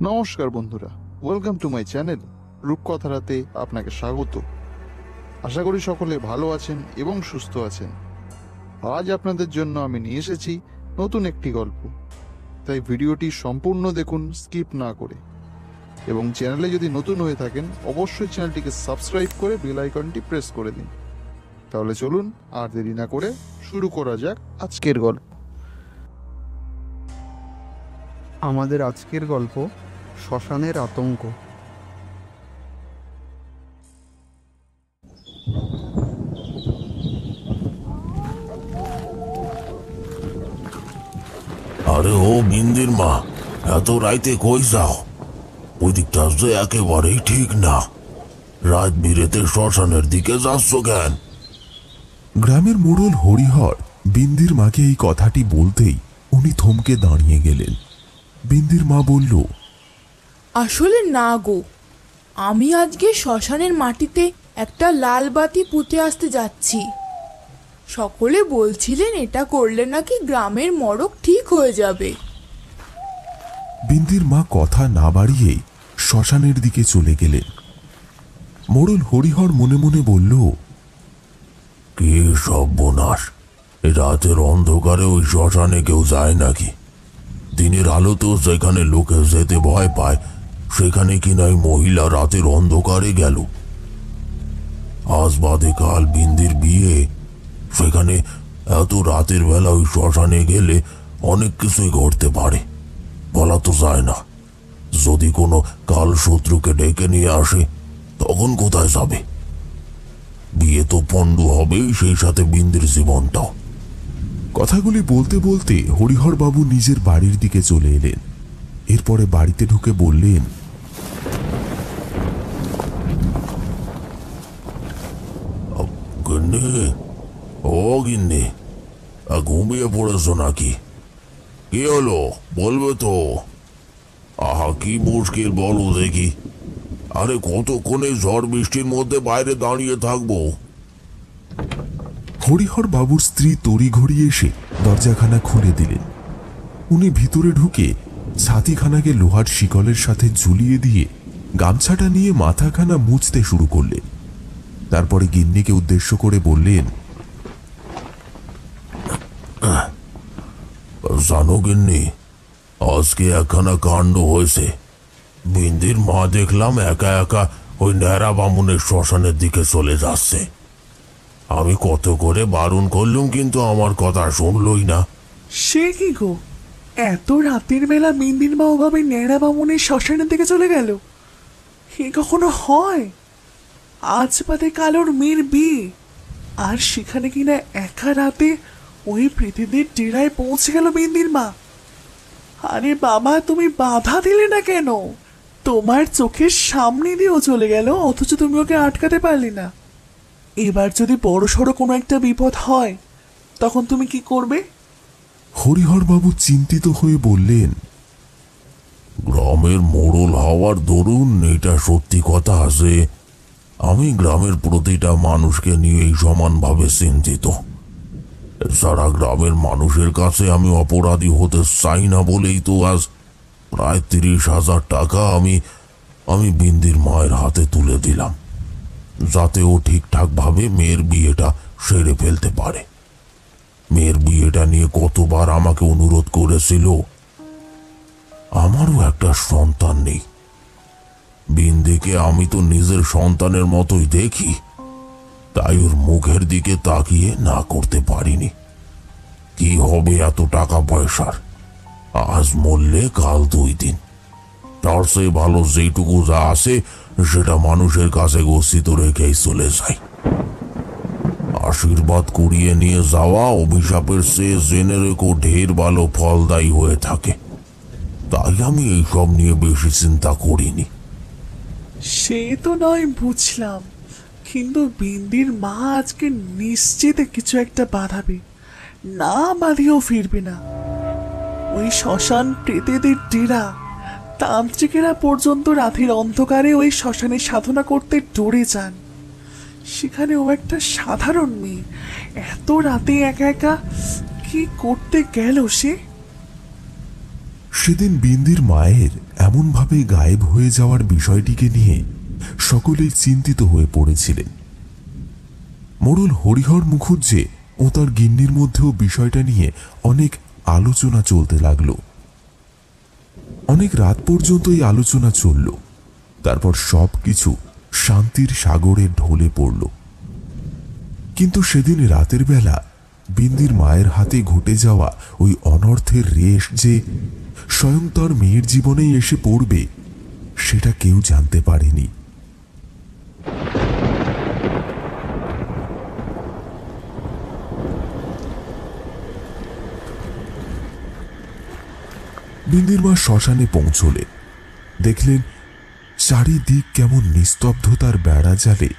নমস্কার বন্ধুরা, welcome to my channel রূপকথারাতে আপনাকে স্বাগত। আশা করি সকলে ভালো আছেন এবং সুস্থ আছেন। আজ আপনাদের জন্য আমি নিয়ে এসেছি নতুন একটি গল্প, তাই ভিডিওটি সম্পূর্ণ দেখুন স্কিপ না করে। এবং চ্যানেলে যদি নতুন হয়ে থাকেন অবশ্যই চ্যানেলটিকে সাবস্ক্রাইব করে বেল আইকনটি প্রেস করে দিন। তাহলে চলুন আর দেরি না করে শুরু করা যাক আজকের গল্প। আমাদের আজকের গল্প শ্মশানের আতঙ্ক। আরে ও বিন্দির মা, এত রাইতে কই যাও? ওই দিকটা যে একেবারেই ঠিক না। রাত বিরেতে শ্মশানের দিকে যাচ্ছ কেন? গ্রামের মোড়ল হরিহর বিন্দির মাকে এই কথাটি বলতেই উনি থমকে দাঁড়িয়ে গেলেন। বিন্দির মা বলল, আসলে না গো, আমি আজকে শ্মশানের মাটিতে একটা লাল বাতি পুঁতে আসতে যাচ্ছি। সকলে বলছিলেন এটা করলে নাকি গ্রামের মড়ক ঠিক হয়ে যাবে। বিন্দির মা কথা না বাড়িয়েই শ্মশানের দিকে চলে গেলেন। মোড়ল হরিহর মনে মনে বলল, কি সর্বনাশ! রাতের অন্ধকারে ওই শ্মশানে কেউ যায় নাকি? দিনের আলোতেও যেখানে লোকে যেতে ভয় পায়, সেখানে কিনা এই মহিলা রাতের অন্ধকারে গেল। আজ বাদে কাল বিন্দির বিয়ে, সেখানে এত রাতের বেলা ওই শ্মশানে গেলে অনেক কিছুই ঘটতে পারে, বলা তো যায় না। যদি কোনো কাল শত্রুকে ডেকে নিয়ে আসে, তখন কোথায় যাবে? বিয়ে তো পণ্ড হবেই, সেই সাথে বিন্দির জীবনটাও। কথাগুলি বলতে বলতে হরিহর বাবু নিজের বাড়ির দিকে চলে এলেন। এরপরে বাড়িতে ঢুকে বললেন, গিন্নি, ও গিন্নি, ঘুমিয়ে পড়েছ নাকি? কি হলো বলবে তো? আহা, কি মুশকিল বলো দেখি। আরে কতক্ষণে ঝড় বৃষ্টির মধ্যে বাইরে দাঁড়িয়ে থাকবো? হরিহর বাবুর স্ত্রী তড়িঘড়ি এসে দরজাখানা খুলে দিলেন। উনি ভিতরে ঢুকে ছাতিখানাকে লোহার শিকলের সাথে ঝুলিয়ে দিয়ে গামছাটা নিয়ে মাথাখানা মুছতে শুরু করলেন। তারপরে গিন্নিকে উদ্দেশ্য করে বললেন, জানো গিন্নি, আজকে একখানা কাণ্ড হয়েছে। বিন্দির মা দেখলাম একা একা ওই ন্যাড়া বামুনের শ্মশানের দিকে চলে যাচ্ছে। আমি কত করে বারণ করলুম, কিন্তু আমার কথা শুনলই না। সে কি গো, এত রাতের বেলা বিন্দির মা ওভাবে ন্যাড়া বামুনের শ্মশানের দিকে চলে গেল? এ কখনো হয়? আজ বাদে কালোর মেয়ের বিয়ে, আর সেখানে কিনা একা রাতে ওই প্রীতিদের ডেরায় পৌঁছে গেল বিন্দির মা। আরে বাবা, তুমি বাধা দিলে না কেন? তোমার চোখের সামনে দিয়েও চলে গেল, অথচ তুমি ওকে আটকাতে পারলে না। এবার যদি বড় সড়ো কোনো একটা বিপদ হয়, তখন তুমি কি করবে? হরিহর বাবু চিন্তিত হয়ে বললেন, গ্রামের মোড়ল হওয়ার দরুন এটা সত্যি কথা আছে, আমি গ্রামের প্রতিটা মানুষকে নিয়েই সমানভাবে চিন্তিত। সারা গ্রামের মানুষের কাছে আমি অপরাধী হতে চাই না বলেই তো আজ প্রায় 30,000 টাকা আমি বিন্দির মায়ের হাতে তুলে দিলাম, যাতে ও ঠিকঠাকভাবে মেয়ের বিয়েটা সেরে ফেলতে পারে। মেয়ের বিয়েটা নিয়ে কতবার আমাকে অনুরোধ করেছিল। আমারও একটা সন্তান নেই। বিন্দিকে আমি তো নিজের সন্তানের মতোই দেখি, তাই ওর মুখের দিকে তাকিয়ে না করতে পারিনি। কি হবে এত টাকা পয়সার? আজ মরলে কাল 2 দিন। তার চেয়ে ভালো যেটুকু যা আছে সেটা মানুষের কাছে গচ্ছিত রেখেই চলে যায়। আশীর্বাদ কুড়িয়ে নিয়ে যাওয়া অভিশাপের চেয়ে জেনে রেখো ঢের ভালো ফলদায়ী হয়ে থাকে। তাই আমি এইসব নিয়ে বেশি চিন্তা করিনি। সে তো নয় বুঝলাম, কিন্তু বিন্দির মা আজকে নিশ্চিত কিছু একটা বাঁধাবে, না বাঁধিয়েও ফিরবে না। ওই শ্মশান প্রেতেদের ডেরা, তান্ত্রিকেরা পর্যন্ত রাতের অন্ধকারে ওই শ্মশানে সাধনা করতে ডরে যান। সেখানে ও একটা সাধারণ মেয়ে, এত রাতে একা একা কি করতে গেল সে? সেদিন বিন্দির মায়ের এমনভাবে গায়েব হয়ে যাওয়ার বিষয়টিকে নিয়ে সকলেই চিন্তিত হয়ে পড়েছিলেন। মোড়ল হরিহর মুখুজ্জে ও তার গিন্নির মধ্যেও বিষয়টা নিয়ে অনেক আলোচনা চলতে লাগলো। অনেক রাত পর্যন্ত এই আলোচনা চলল। তারপর সবকিছু শান্তির সাগরে ঢলে পড়ল। কিন্তু সেদিন রাতের বেলা বিন্দির মায়ের হাতে ঘটে যাওয়া ওই অনর্থের রেশ যে স্বয়ং তার মেয়ের জীবনেই এসে পড়বে, সেটা কেউ জানতে পারেনি। বিন্দির মা শ্মশানে পৌঁছলে দেখলেন চারিদিক কেমন নিস্তব্ধতার বেড়া জালে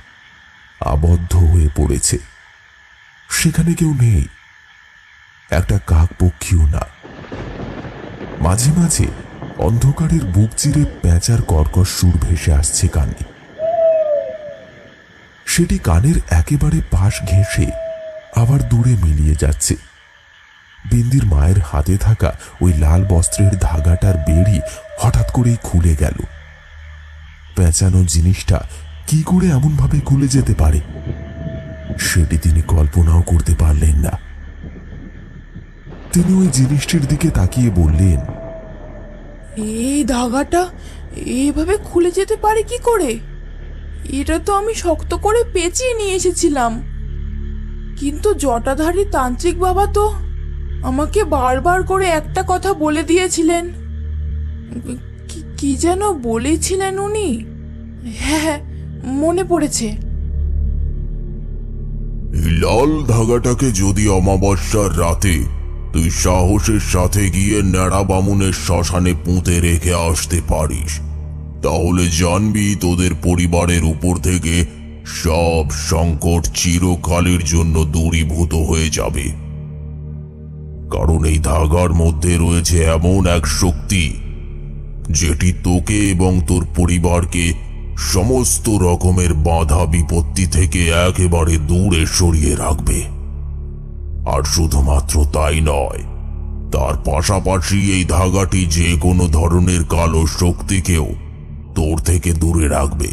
আবদ্ধ হয়ে পড়েছে। সেখানে কেউ নেই, একটা কাক পক্ষীও না। মাঝে মাঝে অন্ধকারের বুক চিরে পেঁচার কর্কশ সুর ভেসে আসছে কানে। সেটি কানের একেবারে পাশ ঘেঁষে আবার দূরে মিলিয়ে যাচ্ছে। বিন্দির মায়ের হাতে থাকা ওই লাল বস্ত্রের ধাগাটার বেড়ি হঠাৎ করেই খুলে গেল। পেঁচানো জিনিসটা কি করে এমনভাবে খুলে যেতে পারে সেটি তিনি কল্পনাও করতে পারলেন না। তিনি ওই জিনিসটির দিকে তাকিয়ে বললেন, এই ধাগাটা এইভাবে খুলে যেতে পারে কি করে? এটা তো আমি শক্ত করে পেঁচিয়ে নিয়ে এসেছিলাম, কিন্তু জটাধারী তান্ত্রিক বাবা তো আমাকে বারবার করে একটা কথা বলে দিয়েছিলেন। কি যেন বলেছিলেন উনি? হ্যাঁ, মনে পড়েছে। লাল ধাগাটাকে যদি অমাবস্যার রাতে তুই সাহসের সাথে গিয়ে ন্যাড়া বামুনের শ্মশানে পুঁতে রেখে আসতে পারিস, তাহলে জানবি তোদের পরিবারের উপর থেকে সব সংকট চিরকালের জন্য দূরীভূত হয়ে যাবে। কারণ এই ধাগার মধ্যে রয়েছে এমন এক শক্তি যেটি তোকে এবং তোর পরিবারকে সমস্ত রকমের বাধা বিপত্তি থেকে একেবারে দূরে সরিয়ে রাখবে। আর শুধুমাত্র তাই নয়, তার পাশাপাশি এই ধাগাটি যে কোনো ধরনের কালো শক্তিকেও তোর থেকে দূরে রাখবে।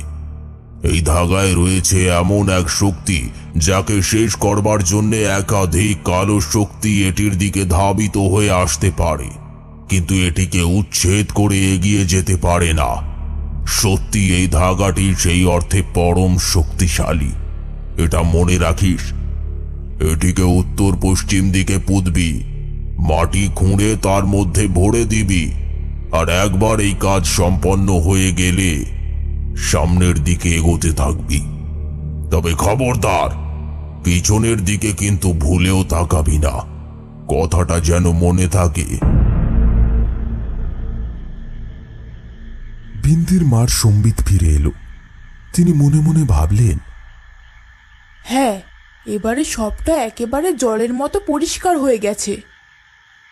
এই ধাগায় রয়েছে এমন এক শক্তি যাকে শেষ করবার জন্য একাধিক কালো শক্তি এটির দিকে ধাবিত হয়ে আসতে পারে, কিন্তু এটিকে উচ্ছেদ করে এগিয়ে যেতে পারে না। সত্যি এই ধাগাটি সেই অর্থে পরম শক্তিশালী, এটা মনে রাখিস। এটিকে উত্তর পশ্চিম দিকে পুঁতবি, মাটি খুঁড়ে তার মধ্যে ভরে দিবি, আর একবার এই কাজ সম্পন্ন হয়ে গেলে সামনের দিকে এগোতে থাকবি। তবে খবরদার, পিছনের দিকে কিন্তু ভুলেও তাকাবি না, কথাটা যেন মনে থাকে। বিন্দির মার সম্বিত ফিরে এলো। তিনি মনে মনে ভাবলেন, হ্যাঁ, এবারে সবটা একেবারে জলের মতো পরিষ্কার হয়ে গেছে।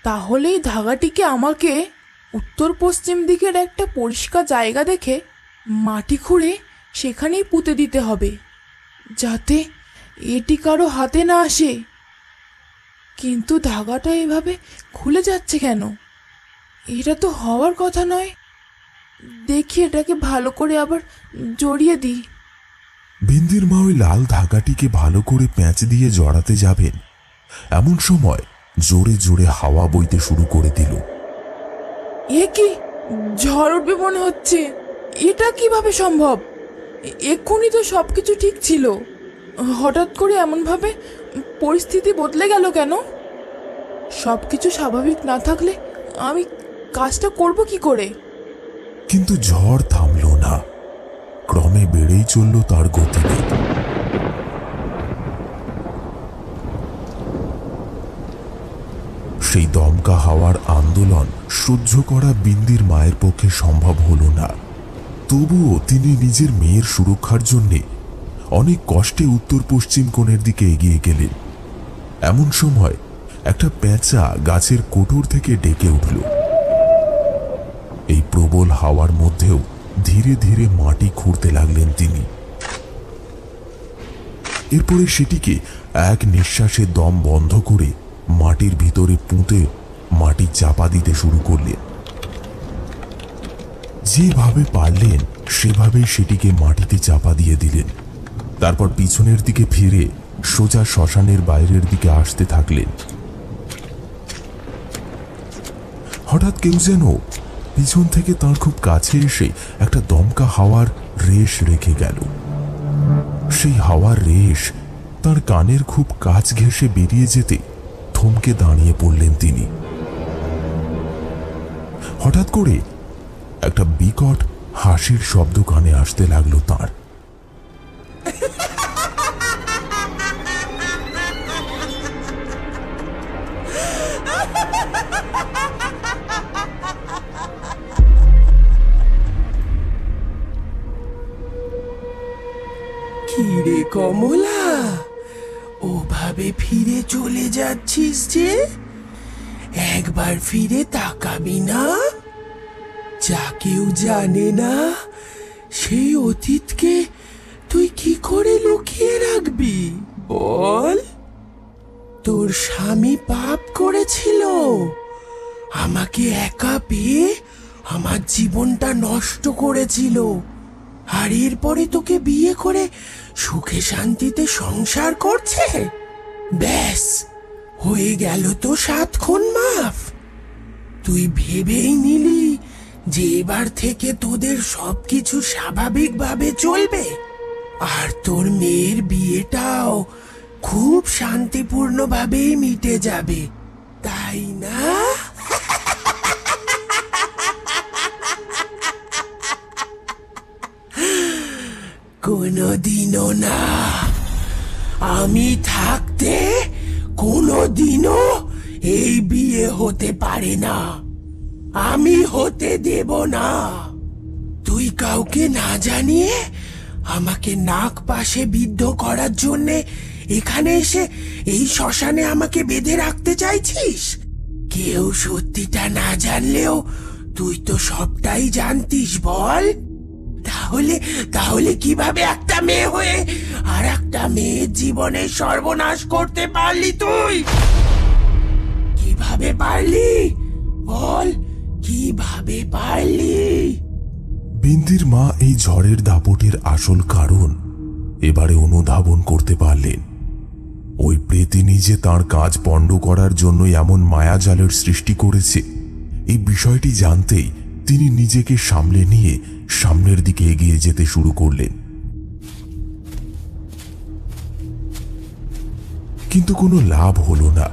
তাহলে এই ধাগাটিকে আমাকে উত্তর পশ্চিম দিকের একটা পরিষ্কার জায়গা দেখে মাটি খুঁড়ে সেখানেই পুঁতে দিতে হবে, যাতে এটি কারো হাতে না আসে। কিন্তু ধাগাটা এভাবে খুলে যাচ্ছে কেন? এটা তো হওয়ার কথা নয়। দেখি এটাকে ভালো করে আবার জড়িয়ে দিই। বিন্দির মা ওই লাল ধাগাটিকে ভালো করে প্যাঁচ দিয়ে জড়াতে যাবেন, এমন সময় জোরে জোরে হাওয়া বইতে শুরু করে দিল। এ কি, ঝড় উঠবে মনে হচ্ছে। এটা কিভাবে সম্ভব? এক্ষুনি তো সবকিছু ঠিক ছিল, হঠাৎ করে এমনভাবে পরিস্থিতি বদলে গেল কেন? সবকিছু স্বাভাবিক না থাকলে আমি কাজটা করব কি করে? কিন্তু ঝড় থামল না, ক্রমে বেড়েই চলল তার গতিবেগ। সেই দমকা হাওয়ার আন্দোলন সহ্য করা বিন্দির মায়ের পক্ষে সম্ভব হল না। তবুও তিনি নিজের মেয়ের সুরক্ষার জন্যে অনেক কষ্টে উত্তর পশ্চিম কোণের দিকে এগিয়ে গেলেন। এমন সময় একটা পেঁচা গাছের কোটর থেকে ডেকে উঠল। এই প্রবল হাওয়ার মধ্যেও ধীরে ধীরে মাটি খুঁড়তে লাগলেন তিনি। এরপরে সেটিকে এক নিঃশ্বাসে দম বন্ধ করে মাটির ভিতরে পুঁতে মাটি চাপা দিতে শুরু করলেন। যেভাবে পারলেন সেভাবেই সেটিকে মাটিতে চাপা দিয়ে দিলেন। তারপর পিছনের দিকে ফিরে সোজা শ্মশানের বাইরের দিকে আসতে থাকলেন। হঠাৎ কেউ যেন পিছন থেকে তার খুব কাছে এসে একটা দমকা হাওয়ার রেশ রেখে গেল। সেই হাওয়ার রেশ তার কানের খুব কাছ ঘেঁষে বেরিয়ে যেতে থমকে দাঁড়িয়ে পড়লেন তিনি। হঠাৎ করে একটা বিকট হাসির শব্দ কানে আসতে লাগলো তার। কিরে কমলা, ওভাবে ফিরে চলে যাচ্ছিস যে? একবার ফিরে তাকাবি না? যা কেউ জানে না সেই অতীতকে তুই কি করে লুকিয়ে রাখবি বল? তোর স্বামী পাপ করেছিল, আমাকে একা পেয়ে আমার জীবনটা নষ্ট করেছিল, আর এরপরে তোকে বিয়ে করে সুখে শান্তিতে সংসার করছে। ব্যাস, হয়ে গেল তো 7 খুন মাফ। তুই ভেবেই নিলি যে এবার থেকে তোদের সবকিছু স্বাভাবিকভাবে চলবে, আর তোর মেয়ের বিয়েটাও খুব শান্তিপূর্ণভাবেই মিটে যাবে, তাই না? কোনোদিনও না। আমি থাকতে কোনোদিনও এই বিয়ে হতে পারে না, আমি হতে দেব না। তুই কাউকে না জানিয়ে আমাকে নাক পাশে বিদ্ধ করার জন্যে এখানে এসে এই শ্মশানে আমাকে বেঁধে রাখতে চাইছিস? কেউ সত্যিটা না জানলেও তুই তো সবটাই জানতিস বল। তাহলে তাহলে কিভাবে একটা মেয়ে হয়ে আর একটা মেয়ের জীবনের সর্বনাশ করতে পারলি তুই? কিভাবে পারলি বল, কিভাবে পারলি? বিন্দির মা এই ঝড়ের দাপটের আসল কারণ এবারে অনুধাবন করতে পারলেন। ওই প্রেতিনী যে তাঁর কাজ পণ্ড করার জন্য এমন মায়াজালের সৃষ্টি করেছে, এই বিষয়টি জানতেই তিনি নিজেকে সামলে নিয়ে সামনের দিকে এগিয়ে যেতে শুরু করলেন। কিন্তু কোনো লাভ হলো না।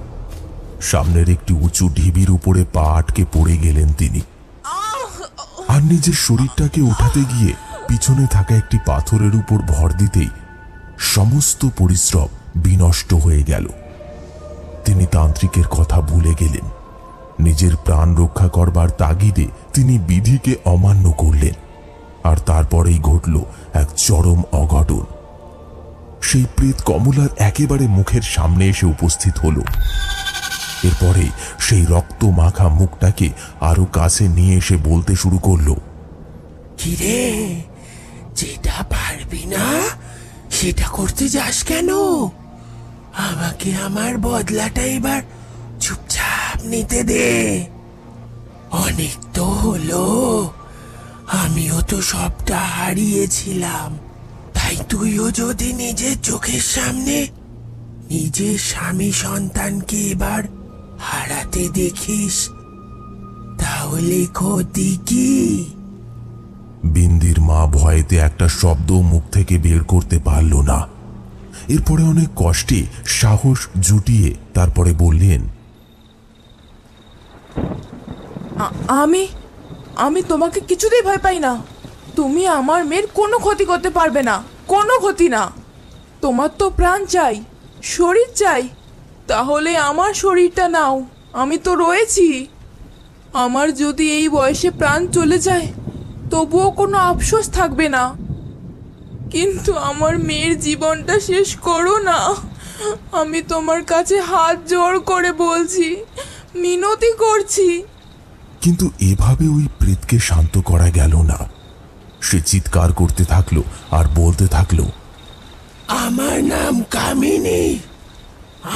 সামনের একটি উঁচু ঢিবির উপরে পা আটকে পড়ে গেলেন তিনি, আর নিজের শরীরটাকে উঠাতে গিয়ে পিছনে থাকা একটি পাথরের উপর ভর দিতেই সমস্ত পরিশ্রম বিনষ্ট হয়ে গেল। তিনি তান্ত্রিকের কথা ভুলে গেলেন। নিজের প্রাণ রক্ষা করবার তাগিদে তিনি বিধিকে অমান্য করলেন, আর তারপরেই ঘটল এক চরম অঘটন। সেই প্রেত কমলার একেবারে মুখের সামনে এসে উপস্থিত হলো। এরপরে সেই রক্ত মাখা মুখটাকে আরো কাছে নিয়ে এসে বলতে শুরু করলো, কিরে, যেটা পারবি না সেটা করতে যাস কেন? আমাকে আমার বদলাটা এবার চুপচাপ নিতে দে। অনেক তো হলো, আমিও তো সবটা হারিয়েছিলাম। তাই তুইও যদি নিজের চোখের সামনে নিজের স্বামী সন্তানকে এবার হারাতে দেখিস, তাহলে ক্ষতি কি? বিন্দির মা ভয়েতে একটা শব্দ মুখ থেকে বের করতে পারল না। এরপরে অনেক কষ্টে সাহস জুটিয়ে তারপরে বললেন, আমি তোমাকে কিছুতেই ভয় পাই না। তুমি আমার মেয়ের কোনো ক্ষতি করতে পারবে না, কোনো ক্ষতি না। তোমার তো প্রাণ চাই, শরীর চাই, তাহলে আমার শরীরটা নাও, আমি তো রয়েছি। আমার যদি এই বয়সে প্রাণ চলে যায় তবুও কোনো আফসোস থাকবে না, কিন্তু আমার মেয়ের জীবনটা শেষ করো না। আমি তোমার কাছে হাত জোড় করে বলছি, মিনতি করছি। কিন্তু এভাবে ওই প্রেতকে শান্ত করা গেল না। সে চিৎকার করতে থাকলো আর বলতে থাকলো, আমার নাম কামিনী।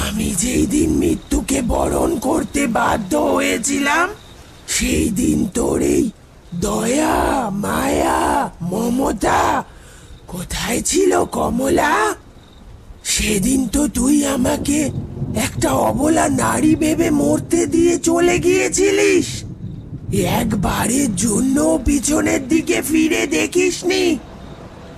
আমি যেই দিন মৃত্যুকে বরণ করতে বাধ্য হয়েছিলাম সেই দিন তোর এই দয়া, মায়া, মমতা কোথায় ছিল কমলা? সেদিন তো তুই আমাকে একটা অবলা নারী ভেবে মরতে দিয়ে চলে গিয়েছিলিস। একবারের জন্য পিছনের দিকে ফিরে দেখিসনি।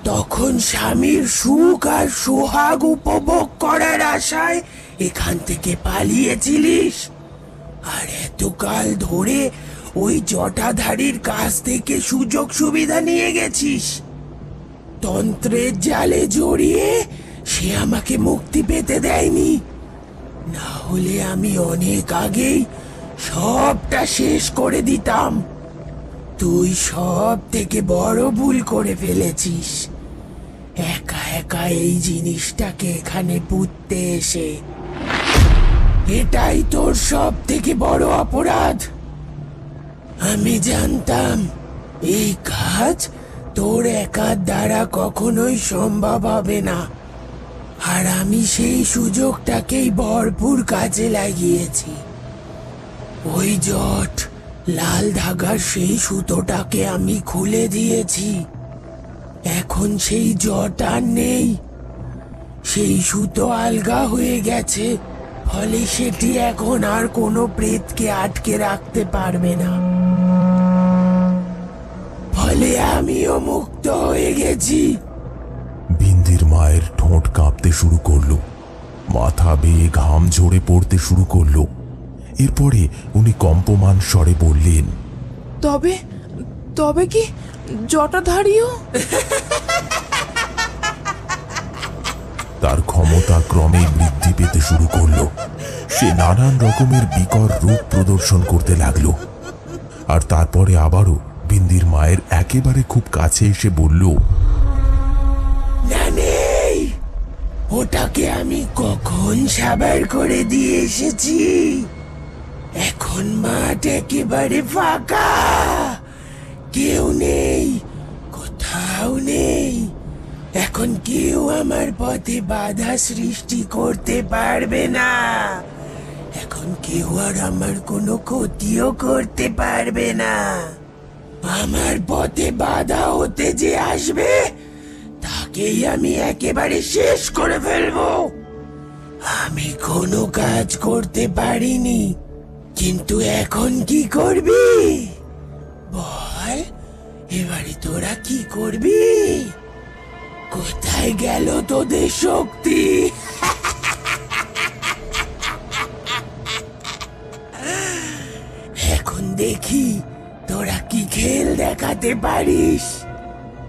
তখন স্বামীর সুখ আর সোহাগ উপভোগ করার আশায় এখান থেকে পালিয়েছিলিস। আর এতকাল ধরে ওই জটাধারীর কাছ থেকে সুযোগ সুবিধা নিয়ে গেছিস। তন্ত্রের জালে জড়িয়ে সে আমাকে মুক্তি পেতে দেয়নি, না হলে আমি অনেক আগেই সবটা শেষ করে দিতাম। তুই সব থেকে বড় ভুল করে ফেলেছিস, একা একা এই জিনিসটাকে এখানে পুঁততে এসে। এটাই তোর সব থেকে বড় অপরাধ। আমি জানতাম এই কাজ তোর একার দ্বারা কখনোই সম্ভব হবে না, আর আমি সেই সুযোগটাকেই ভরপুর কাজে লাগিয়েছি। ওই জট লাল ধাগার সেই সুতোটাকে আমি খুলে দিয়েছি। এখন সেই জট আর নেই, সেই সুতো আলগা হয়ে গেছে। ফলে সেটি এখন আর কোনো প্রেতকে আটকে রাখতে পারবে না। ফলে আমিও মুক্ত হয়ে গেছি। বিন্দির মায়ের ঠোঁট কাঁপতে শুরু করলো, মাথা বেয়ে ঘাম ঝরে পড়তে শুরু করলো। এরপরে উনি কম্পমান স্বরে বললেন, তবে তবে কি জটাধারীও? তার ক্ষমতা ক্রমেই বৃদ্ধি পেতে শুরু করলো। সে নানান রকমের বিকট রূপ প্রদর্শন করতে লাগলো। আর তারপরে আবারও বিন্দির মায়ের একেবারে খুব কাছে এসে বলল, না নেই, ওটাকে আমি কখন সাবার করে দিয়ে এসেছি। এখন মাঠ একেবারে ফাঁকা, কেউ নেই, কোথাও নেই। এখন কেউ আমার পথে বাধা সৃষ্টি করতে পারবে না। এখন কেউ আর আমার কোনো ক্ষতিও করতে পারবে না। আমার পথে বাধা হতে যে আসবে তাকেই আমি একেবারে শেষ করে ফেলবো। আমি কোনো কাজ করতে পারিনি, কিন্তু এখন কি করবি বল? এবারে তোরা কি করবি? কোথায় গেল তোদের শক্তি? এখন দেখি তোরা কি খেল দেখাতে পারিস,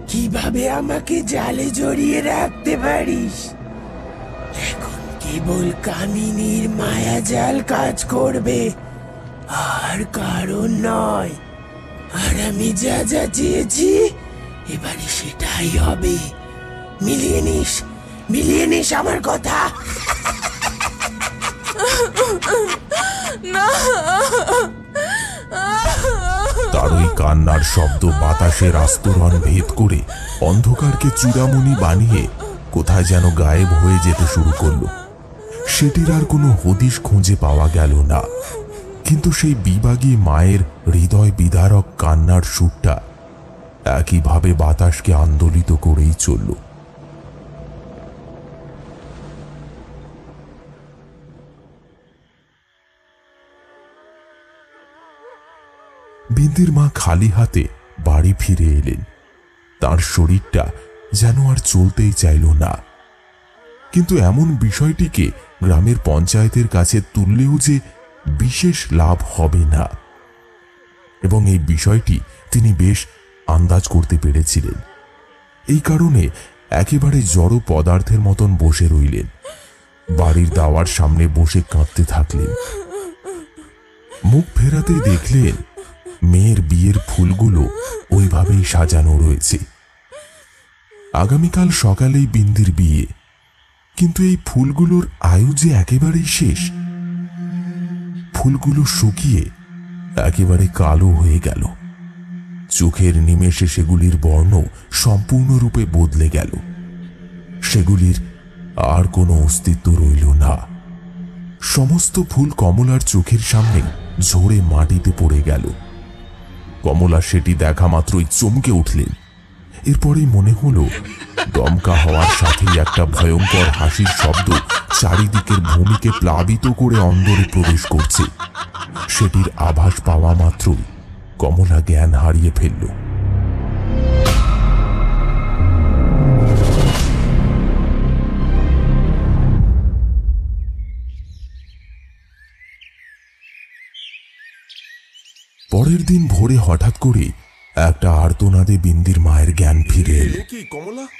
কিভাবে আমাকে জালে জড়িয়ে রাখতে পারিস। এখন কেবল কামিনীর মায়াজাল কাজ করবে, আর কারণ নয়। আর আমি যা যা চেয়েছি এবারে সেটাই হবে। মিলিয়ে নিস আমার কথা। তার ওই কান্নার শব্দ বাতাসের আস্তরণ ভেদ করে অন্ধকারকে চূড়ামণি বানিয়ে কোথায় যেন গায়েব হয়ে যেতে শুরু করলো। সেটির আর কোনো হদিশ খুঁজে পাওয়া গেল না, কিন্তু সেই বিভাগী মায়ের হৃদয় বিদারক কান্নার সুরটা একইভাবে বাতাসকে আন্দোলিত করেই চলল। বিন্দির মা খালি হাতে বাড়ি ফিরে এলেন। তার শরীরটা যেন আর চলতেই চাইল না। কিন্তু এমন বিষয়টিকে গ্রামের পঞ্চায়েতের কাছে তুললেও যে বিশেষ লাভ হবে না, এবং এই বিষয়টি তিনি বেশ আন্দাজ করতে পেরেছিলেন। এই কারণে একেবারে জড় পদার্থের মতন বসে রইলেন, বাড়ির দাওয়ার সামনে বসে কাঁদতে থাকলেন। মুখ ফেরাতেই দেখলেন মেয়ের বিয়ের ফুলগুলো ওইভাবেই সাজানো রয়েছে। আগামীকাল সকালেই বিন্দির বিয়ে, কিন্তু এই ফুলগুলোর আয়ু যে একেবারেই শেষ। ফুলগুলো শুকিয়ে একেবারে কালো হয়ে গেল। চোখের নিমেষে সেগুলির বর্ণ সম্পূর্ণরূপে বদলে গেল। সেগুলির আর কোনো অস্তিত্ব রইল না। সমস্ত ফুল কমলার চোখের সামনে ঝরে মাটিতে পড়ে গেল। কমলা সেটি দেখা মাত্রই চমকে উঠলেন। এরপরেই মনে হলো দমকা হওয়ার সাথেই একটা ভয়ঙ্কর হাসির শব্দ চারিদিকের ভূমিকে প্লাবিত করে অন্দরে প্রবেশ করছে। সেটির আভাস পাওয়া মাত্রই কমলা জ্ঞান হারিয়ে ফেলল। পরের দিন ভোরে হঠাৎ করে একটা আর্তনাদে বিন্দির মায়ের জ্ঞান ফিরে এলো।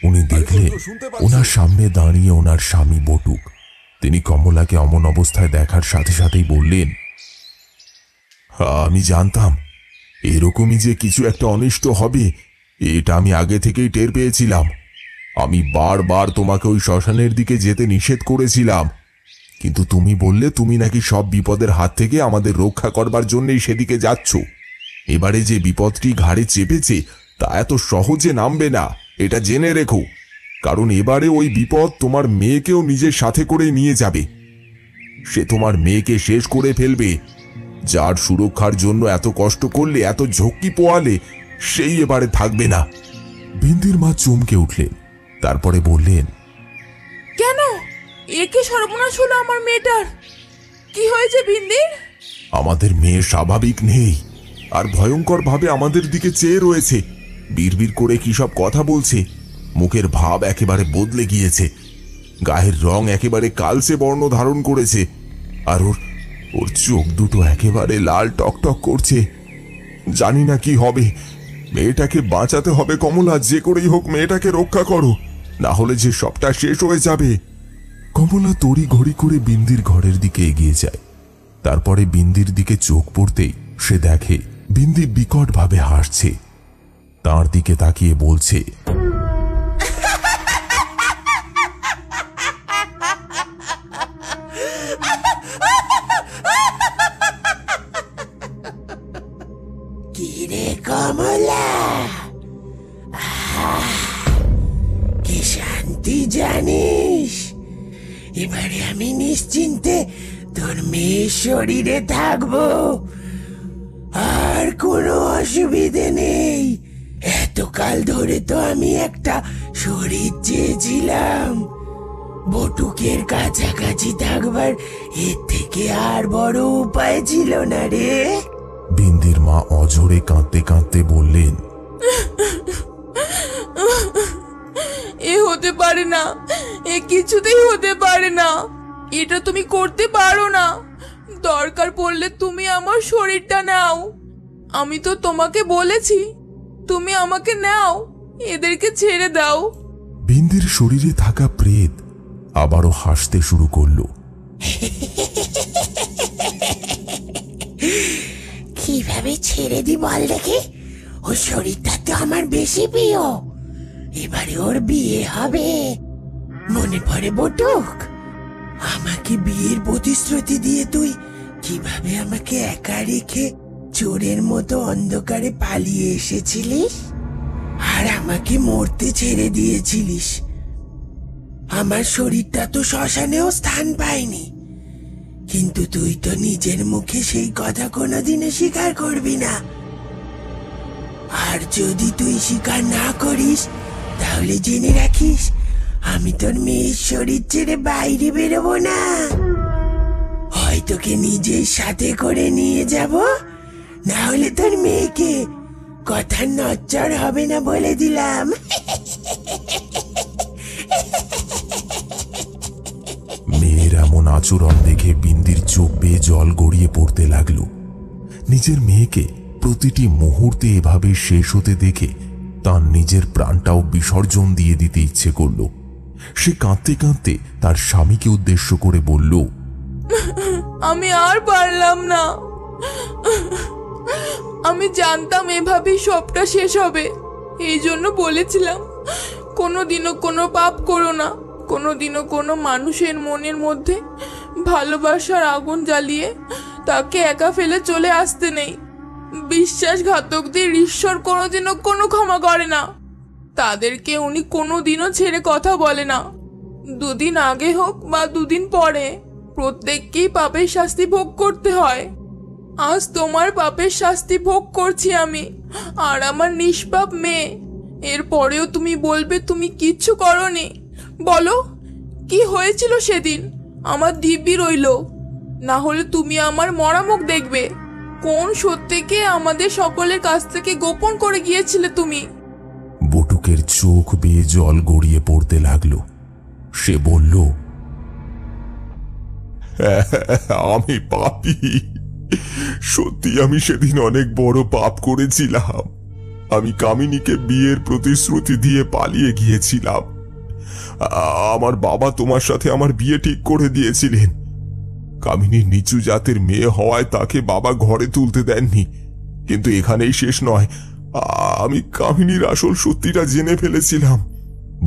উনি দেখলেন ওনার সামনে দাঁড়িয়ে ওনার স্বামী বটুক। তিনি কমলাকে অমন অবস্থায় দেখার সাথে সাথেই বললেন, আমি জানতাম এরকমই যে কিছু একটা অনিষ্ট হবে, এটা আমি আগে থেকেই টের পেয়েছিলাম। আমি বারবার তোমাকে ওই শ্মশানের দিকে যেতে নিষেধ করেছিলাম, কিন্তু তুমি বললে তুমি নাকি সব বিপদের হাত থেকে আমাদের রক্ষা করবার জন্যই সেদিকে যাচ্ছ। এবারে যে বিপদটি ঘাড়ে চেপেছে তা এত সহজে নামবে না, এটা জেনে রেখো। কারণ এবারে ওই বিপদ তোমার মেয়েকেও নিজের সাথে করে নিয়ে যাবে। সে তোমার মেয়েকে শেষ করে ফেলবে। যার সুরক্ষার জন্য এত কষ্ট করলে, এত ঝক্কি পোয়ালে, সেই এবারে থাকবে না। বিন্দির মা চমকে উঠলেন, তারপরে বললেন, কেন? একে সর্বনাশ হলো আমার মেয়েটার। কি হয়েছে বিন্দির? আমাদের মেয়ে স্বাভাবিক নেই, আর ভয়ঙ্কর ভাবে আমাদের দিকে চেয়ে রয়েছে। বিড়বিড় করে কি সব কথা বলছে। মুখের ভাব একেবারে বদলে গিয়েছে। গায়ের রং একেবারে কালচে বর্ণ ধারণ করেছে। আর ওর চোখ দুটো একেবারে লাল টকটক করছে। জানি না কি হবে। মেয়েটাকে বাঁচাতে হবে কমলা, যে করেই হোক মেয়েটাকে রক্ষা করো, না হলে যে সবটা শেষ হয়ে যাবে। কমলা তড়ি ঘড়ি করে বিন্দির ঘরের দিকে এগিয়ে যায়। তারপরে বিন্দির দিকে চোখ পড়তেই সে দেখে বিন্দি বিকট ভাবে হাসছে। তার দিকে তাকিয়ে বলছে, কিরে কমলা, কি শান্তি জানিস। এবারে আমি নিশ্চিন্তে তোর মেয়ের শরীরে থাকবো, আর কোনো অসুবিধে নেই। এতকাল ধরে তো আমি একটা শরীর চেয়েছিলাম। বটুকের কাছাকাছি থাকবার এর থেকে আর বড় উপায় ছিল না রে। বিন্দির মা অঝরে কাঁদতে কাঁদতে বললেন, এ হতে পারে না, এ কিছুতেই হতে পারে না। এটা তুমি করতে পারো না। দরকার পড়লে তুমি আমার শরীরটা নাও। আমি তো তোমাকে বলেছি তুমি আমাকে নাও, এদেরকে ছেড়ে দাও। বিন্দির শরীরে থাকা প্রেত আবারও হাসতে শুরু করলো। কিভাবে ছেড়ে দি বল দেখি? ওর শরীরটা তো আমার বেশি প্রিয়। এবারে ওর বিয়ে হবে। মনে পড়ে বটুক, আমাকে বিয়ের প্রতিশ্রুতি দিয়ে তুই কিভাবে আমাকে একা রেখে চোরের মতো অন্ধকারে পালিয়ে এসেছিলিস, আর আমাকে মরতে ছেড়ে দিয়েছিলিস। আমার শরীরটা তো শ্মশানেও স্থান পায়নি, কিন্তু তুই তো নিজের মুখে সেই কথা কোনোদিনও স্বীকার করবি না। আর যদি তুই স্বীকার না করিস, তাহলে জেনে রাখিস আমি তোর মেয়ের শরীর ছেড়ে বাইরে বেরোবো না। হয় তোকে নিজের সাথে করে নিয়ে যাব, না হলে তোর মেয়েকে কথা নচ্চর হবে না বলে দিলাম। মেয়ের এমন আচরণ দেখে বিন্দির চোখ বেয়ে জল গড়িয়ে পড়তে লাগলো। নিজের মেয়েকে প্রতিটি মুহূর্তে এভাবে শেষ হতে দেখে তার নিজের প্রাণটাও বিসর্জন দিয়ে দিতে ইচ্ছে করল। সে কাঁদতে কাঁদতে তার স্বামীকে উদ্দেশ্য করে বলল, আমি আর পারলাম না। আমি জানতাম এভাবেই সবটা শেষ হবে। এই জন্য বলেছিলাম কোনোদিনও কোনো পাপ করো না, কোনোদিনও কোনো মানুষের মনের মধ্যে ভালোবাসার আগুন জ্বালিয়ে তাকে একা ফেলে চলে আসতে নেই। বিশ্বাসঘাতকদের ঈশ্বর কোনোদিনও কোনো ক্ষমা করে না। তাদেরকে উনি কোনোদিনও ছেড়ে কথা বলে না। দুদিন আগে হোক বা দুদিন পরে, প্রত্যেককেই পাপের শাস্তি ভোগ করতে হয়। আজ তোমার পাপের শাস্তি ভোগ করছি আমি আর আমার নিষ্পাপ মেয়ে। এরপরেও তুমি বলবে তুমি কিচ্ছু করনি? বলো, কি হয়েছিল সেদিন? আমার দিব্যি রইল, না হলে তুমি আমার মরা মুখ দেখবে। কোন সত্যিকে আমাদের সকলের কাছ থেকে গোপন করে গিয়েছিলে তুমি? বটুকের চোখ বেয়ে জল গড়িয়ে পড়তে লাগলো। সে বলল, আমি পাপী। সত্যি আমি সেদিন অনেক বড় পাপ করেছিলাম। আমি কামিনীকে বিয়ের প্রতিশ্রুতি দিয়ে পালিয়ে গিয়েছিলাম। আমার বাবা তোমার সাথে আমার বিয়ে ঠিক করে দিয়েছিলেন। কামিনীর নিচু জাতের মেয়ে হওয়ায় তাকে বাবা ঘরে তুলতে দেননি। কিন্তু এখানেই শেষ নয়, আমি কামিনীর আসল সত্যিটা জেনে ফেলেছিলাম।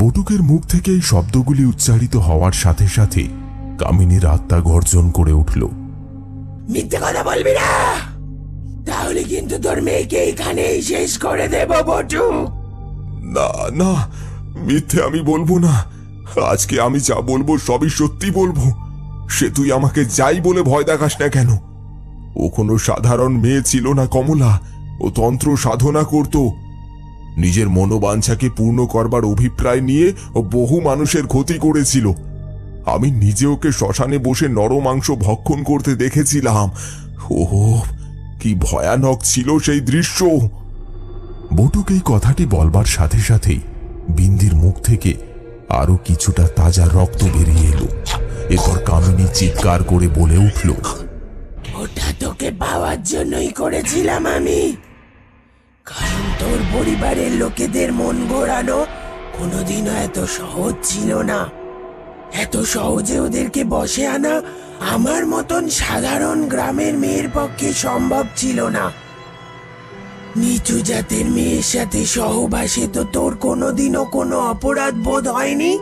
বটুকের মুখ থেকে এই শব্দগুলি উচ্চারিত হওয়ার সাথে সাথে কামিনীর আত্মা গর্জন করে উঠল। মিথ্যে কথা বলবি না, তাহলে কিন্তু তোর মেয়েকে এখানেই শেষ করে দেব বটু। না না, মিথ্যে আমি বলবো না। আজকে আমি যা বলবো সবই সত্যি বলবো। সে তুই আমাকে যাই বলে ভয় দেখাস না কেন। ও কোনো সাধারণ মেয়ে ছিল না কমলা। ও তন্ত্র সাধনা করত। নিজের মনোবাঞ্ছাকে পূর্ণ করবার অভিপ্রায় নিয়ে ও বহু মানুষের ক্ষতি করেছিল। আমি নিজে ওকে শ্মশানে বসে নরমাংস ভক্ষণ করতে দেখেছিলাম। ওহ, কি ভয়ানক ছিল সেই দৃশ্য। বটুক এই কথাটি বলবার সাথে সাথেই বিন্দির মুখ থেকে আরো কিছুটা তাজা রক্ত বেরিয়ে এলো। এরপর কামিনী চিৎকার করে বলে উঠল, ওটা তোকে পাওয়ার জন্যই করেছিলাম আমি। কারণ তোর পরিবারের লোকেদের মন ঘোরানো কোনোদিনও এত সহজ ছিল না। এত সহজে ওদেরকে বশে আনা আমার মতন সাধারণ গ্রামের মেয়ের পক্ষে সম্ভব ছিল না। নিচু জাতের মেয়ের সাথে সহবাসে তো তোর কোনোদিনও কোনো অপরাধ বোধ হয়নি।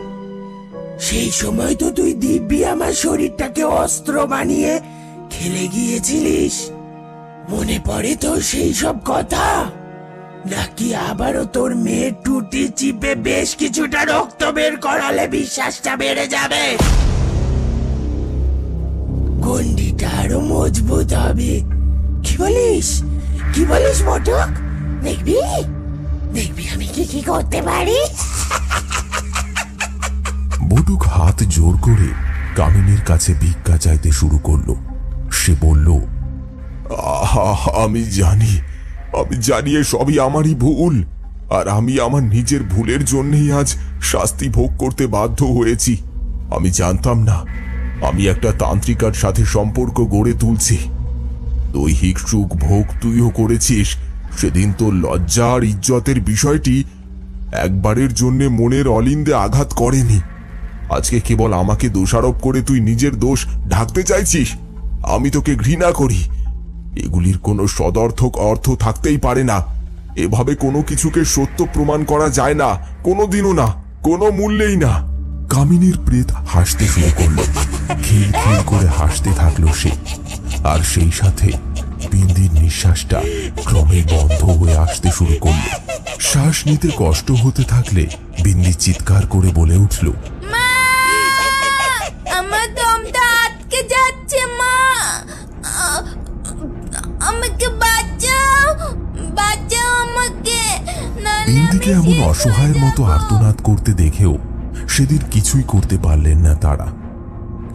সেই সময় তো তুই দিব্যি আমার শরীরটাকে অস্ত্র বানিয়ে খেলে গিয়েছিলিস। মনে পড়ে তো সেই সব কথা? নাকি আবারও তোর মেয়ের টুটি চিপে বেশ কিছুটা রক্ত বের করালে বিশ্বাসটা বেড়ে যাবে? গন্ডিটা আরো মজবুত হবে। কি বলিস? কি বলিস মটক? দেখবি দেখবি আমি কি কি করতে পারি। বটুক হাত জোর করে কামিনীর কাছে ভিক্ষা চাইতে শুরু করলো। সে বলল, আমি জানি সবই আমারই ভুল। আর আমি আমার নিজের ভুলের জন্যই আজ শাস্তি ভোগ করতে বাধ্য হয়েছি। আমি জানতাম না আমি একটা তান্ত্রিকার সাথে সম্পর্ক গড়ে তুলছি। দৈহিক সুখ ভোগ তুইও করেছিস। সেদিন তোর লজ্জা আর ইজ্জতের বিষয়টি একবারের জন্য মনের অলিন্দে আঘাত করেনি। আজকে কেবল আমাকে দোষারোপ করে তুই নিজের দোষ ঢাকতে চাইছিস। আমি তোকে ঘৃণা করি। এগুলির কোনো সদর্থক অর্থ থাকতেই পারে না। এভাবে কোনো কিছুকে সত্য প্রমাণ করা যায় না, কোনোদিনও না, কোনো মূল্যেই না। কামিনীর প্রেত হাসতে শুরু করলো। খিল খিল করে হাসতে থাকলো সে। আর সেই সাথে বিন্দির নিঃশ্বাসটা ক্রমে বন্ধ হয়ে আসতে শুরু করলো। শ্বাস নিতে কষ্ট হতে থাকলে বিন্দি চিৎকার করে বলে উঠল, মা, আমার দমটা আটকে যাচ্ছে মা, আমাকে বাঁচাও, বাঁচাও আমাকে। বিন্দিকে এমন অসহায়ের মতো আর্তনাদ করতে দেখেও সেদিন কিছুই করতে পারলেন না তারা।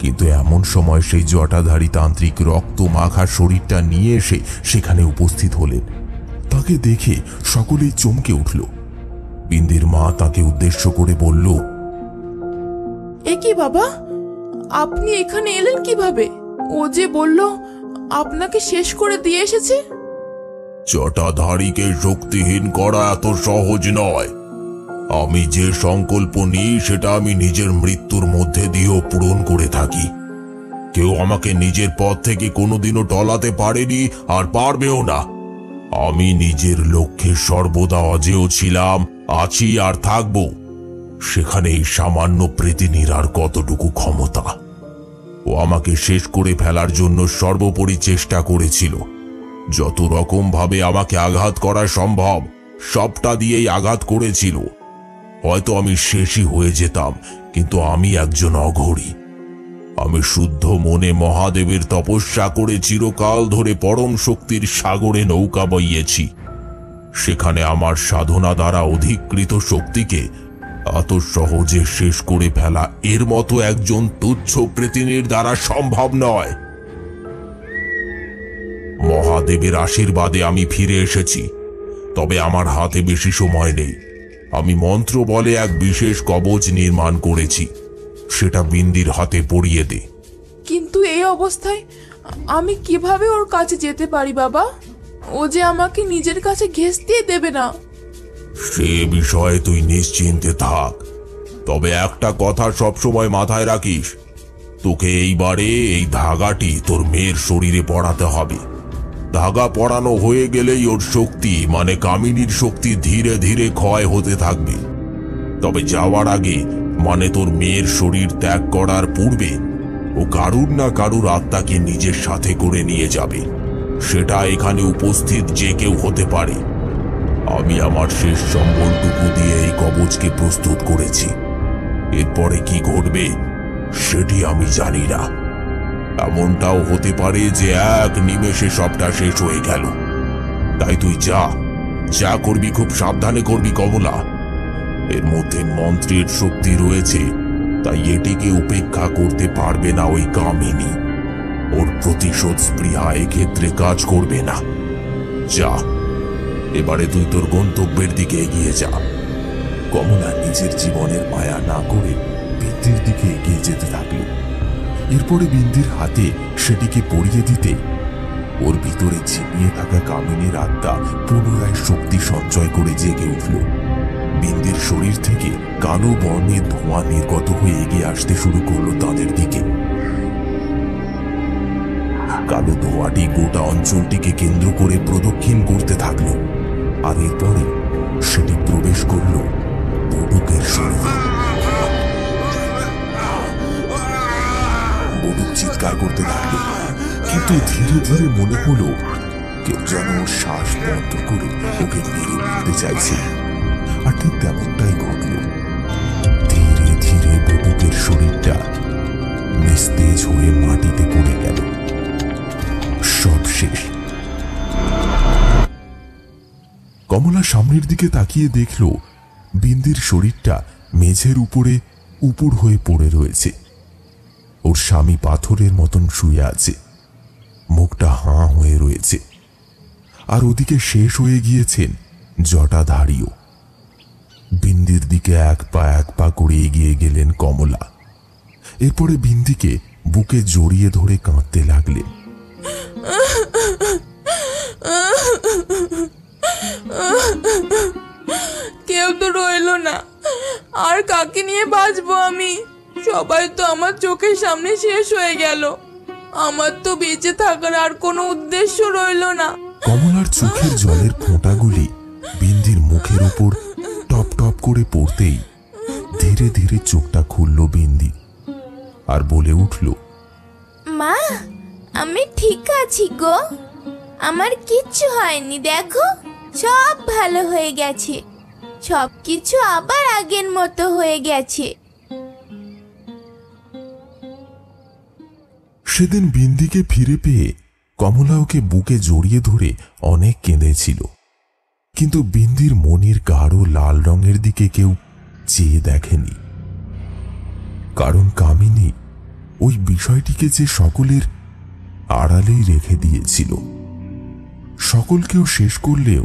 কিন্তু এমন সময় সেই জটাধারী তান্ত্রিক রক্ত মাখা শরীরটা নিয়ে এসে সেখানে উপস্থিত হলেন। তাকে দেখে সকলেই চমকে উঠল। বিন্দির মা তাকে উদ্দেশ্য করে বলল, এ কি বাবা, আপনি এখানে এলেন কিভাবে? ও যে বলল আপনাকে শেষ করে দিয়ে এসেছে। জটাধারীকে শক্তিহীন করা এত সহজ নয়। আমি যে সংকল্প নিই সেটা আমি নিজের মৃত্যুর মধ্যে দিয়েও পূরণ করে থাকি। কেউ আমাকে নিজের পথ থেকে কোনোদিনও টলাতে পারেনি আর পারবেও না। আমি নিজের লক্ষ্যে সর্বদা অজেয় ছিলাম, আছি আর থাকব। সেখানে এই সামান্য প্রেতিনীর আর কতটুকু ক্ষমতা? ও আমাকে শেষ করে ফেলার জন্য সর্বোপরি চেষ্টা করেছিল। যত রকম ভাবে আমাকে আঘাত করা সম্ভব সবটা দিয়েই আঘাত করেছিল। হয়তো আমি শেষই হয়ে যেতাম, কিন্তু আমি একজন অঘরী। আমি শুদ্ধ মনে মহাদেবের তপস্যা করে চিরকাল ধরে পরম শক্তির সাগরে নৌকা বইয়েছি। সেখানে আমার সাধনা দ্বারা অধিকৃত শক্তিকে এত সহজে শেষ করে ফেলা এর মতো একজন তুচ্ছ কৃতিনীর দ্বারা সম্ভব নয়। মহাদেবের আশীর্বাদে আমি ফিরে এসেছি, তবে আমার হাতে বেশি সময় নেই। আমি মন্ত্র বলে এক বিশেষ কবচ নির্মাণ করেছি, সেটা বিন্দির হাতে পরিয়ে দে। কিন্তু এই অবস্থায় আমি কিভাবে ওর কাছে যেতে পারি বাবা? ও যে আমাকে নিজের কাছে ঘেঁষতেই দেবে না। সে বিষয়ে তুই নিশ্চিন্তে থাক, তবে একটা কথা সবসময় মাথায় রাখিস, তোকে এইবারে এই ধাগাটি তোর মেয়ের শরীরে পড়াতে হবে। ধাগা পড়ানো হয়ে গেলেই ওর শক্তি মানে কামিনীর শক্তি ধীরে ধীরে ক্ষয় হতে থাকবে। তবে যাওয়ার আগে মানে তোর মেয়ের শরীর ত্যাগ করার পূর্বে ও কারুর না কারুর আত্মাকে নিজের সাথে করে নিয়ে যাবে। সেটা এখানে উপস্থিত যে কেউ হতে পারে। আমি আমার শেষ সম্বলটুকু দিয়ে এই কবচকে প্রস্তুত করেছি। এরপরে কি ঘটবে সেটি আমি জানি না। এমনটাও হতে পারে যে এক নিমেষে সবটা শেষ হয়ে গেল। তাই তুই যা করবি খুব সাবধানে করবি কমলা। এর মধ্যে মন্ত্রের শক্তি রয়েছে, তাই এটিকে উপেক্ষা করতে পারবে না ওই কামিনী। ওর প্রতিশোধ স্পৃহা এক্ষেত্রে কাজ করবে না। যা, এবারে তুই তোর গন্তব্যের দিকে এগিয়ে যা। কমলা নিজের জীবনের মায়া না করে বিন্দির দিকে এগিয়ে যেতে থাকল। এরপরে বিন্দির হাতে সেটিকে পরিয়ে দিতে ওর ভিতরে ঝিমিয়ে থাকা কামিনীর আত্মা পুনরায় শক্তি সঞ্চয় করে জেগে উঠল। বিন্দির শরীর থেকে কালো বর্ণের ধোঁয়া নির্গত হয়ে এগিয়ে আসতে শুরু করলো তাদের দিকে। কালো ধোঁয়াটি গোটা অঞ্চলটিকে কেন্দ্র করে প্রদক্ষিণ করতে থাকলো, আর এরপরে সেটি প্রবেশ করল বটুকের শরীরে। বটুক চিৎকার করতে থাকলো, কিন্তু ধীরে ধীরে মনে হলো কেউ যেন শ্বাস বন্ধ করে ওকে মেরে ফেলতে চাইছে। আর ঠিক তেমনটাই ঘটল। ধীরে ধীরে বটুকের শরীরটা নিস্তেজ হয়ে মাটিতে পড়ে গেল। সব শেষ। কমলা সামনের দিকে তাকিয়ে দেখল বিন্দির শরীরটা মেঝের উপরে উপুড় হয়ে পড়ে রয়েছে। ওর স্বামী পাথরের মতন শুয়ে আছে, মুখটা হাঁ হয়ে রয়েছে। আর ওদিকে শেষ হয়ে গিয়েছেন জটাধারীও। বিন্দির দিকে এক পা করে এগিয়ে গেলেন কমলা। এরপরে বিন্দিকে বুকে জড়িয়ে ধরে কাঁদতে লাগলেন। কেউ তো রইল না, আর কাকে নিয়ে বাঁচবো আমি? সবাই তো আমার চোখের সামনে শেষ হয়ে গেল। আমার তো বেঁচে থাকার আর কোনো উদ্দেশ্য রইল না। কমলার চোখের জলের ফোঁটাগুলি বিন্দির মুখের উপর টপ টপ করে পড়তেই ধীরে ধীরে চোখটা খুলল বিন্দি, আর বলে উঠল, মা, আমি ঠিক আছি গো। আমার কিচ্ছু হয়নি, দেখো সব ভালো হয়ে গেছে। সব কিছু আবার আগের মতো হয়ে গেছে। সেদিন বিন্দিকে ফিরে পেয়ে কমলা ওকে বুকে জড়িয়ে ধরে অনেক কেঁদেছিল। কিন্তু বিন্দির মনির গাঢ় লাল রঙের দিকে কেউ চেয়ে দেখেনি। কারণ কামিনী ওই বিষয়টিকে যে সকলের আড়ালেই রেখে দিয়েছিল। সকলকেও শেষ করলেও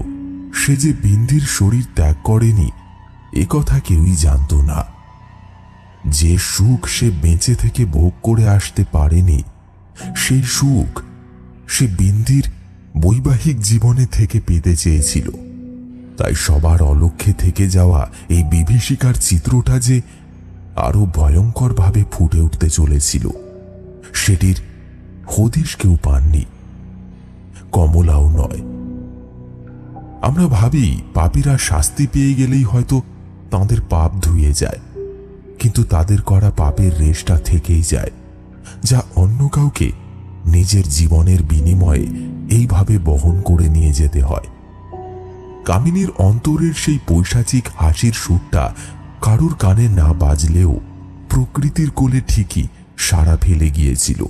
সে যে বিন্দির শরীর ত্যাগ করেনি এ কথা কেউই জানত না। যে সুখ সে বেঁচে থেকে ভোগ করে আসতে পারেনি, সেই সুখ সে বিন্দির বৈবাহিক জীবনে থেকে পেতে চেয়েছিল। তাই সবার অলক্ষ্যে থেকে যাওয়া এই বিভীষিকার চিত্রটা যে আরো ভয়ঙ্করভাবে ফুটে উঠতে চলেছিল, সেটির হদিশ কেউ পাননি, কমলাও নয়। আমরা ভাবি পাপীরা শাস্তি পেয়ে গেলেই হয়তো তাদের পাপ ধুয়ে যায়, কিন্তু তাদের করা পাপের রেশটা থেকেই যায়, যা অন্য কাউকে নিজের জীবনের বিনিময়ে এইভাবে বহন করে নিয়ে যেতে হয়। কামিনীর অন্তরের সেই পৈশাচিক হাসির সুরটা কারুর কানে না বাজলেও প্রকৃতির কোলে ঠিকই সাড়া ফেলে গিয়েছিল।